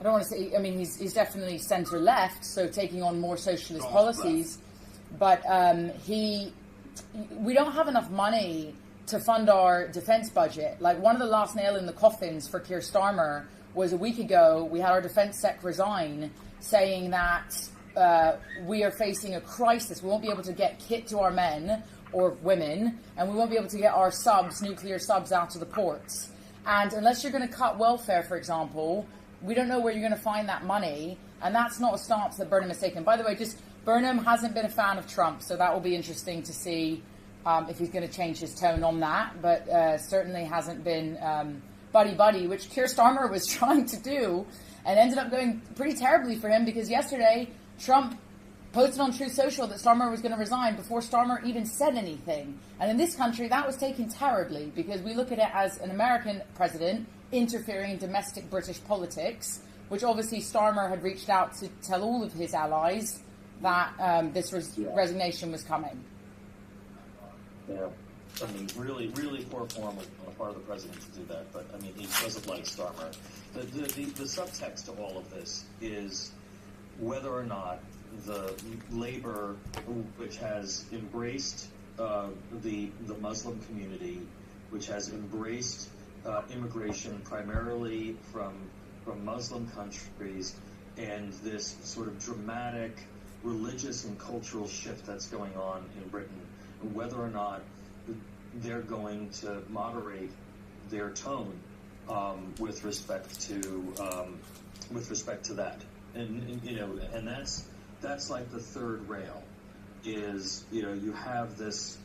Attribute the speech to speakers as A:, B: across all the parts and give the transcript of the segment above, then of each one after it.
A: I don't want to say, I mean, he's definitely centre-left, so taking on more socialist policies, but we don't have enough money to fund our defence budget. Like, one of the last nail in the coffins for Keir Starmer was a week ago. We had our defence sec resign, saying that we are facing a crisis. We won't be able to get kit to our men or women, and we won't be able to get our subs, nuclear subs, out to the ports. And unless you're going to cut welfare, for example, we don't know where you're going to find that money, and that's not a stance that Burnham has taken. By the way, just Burnham hasn't been a fan of Trump, so that will be interesting to see if he's going to change his tone on that, but certainly hasn't been buddy-buddy, which Keir Starmer was trying to do, and ended up going pretty terribly for him, because yesterday Trump posted on Truth Social that Starmer was going to resign before Starmer even said anything. And in this country, that was taken terribly, because we look at it as an American president interfering in domestic British politics, which obviously Starmer had reached out to tell all of his allies that this resignation was coming.
B: Yeah. I mean, really, really poor form on the part of the president to do that, but I mean, he doesn't like Starmer. The subtext to all of this is whether or not the Labour, which has embraced the Muslim community, which has embraced immigration primarily from Muslim countries, and this sort of dramatic religious and cultural shift that's going on in Britain, whether or not they're going to moderate their tone with respect to that, and you know, and that's like the third rail. Is, you know, you have this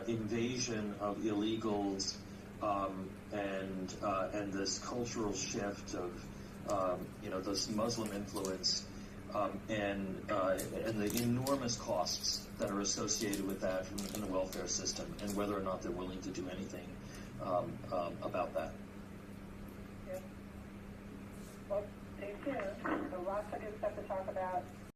B: invasion of illegals and this cultural shift of you know, this Muslim influence. And the enormous costs that are associated with that in the welfare system, and whether or not they're willing to do anything about that.
C: Yeah. Well, stay tuned. There's lots of good stuff to talk about.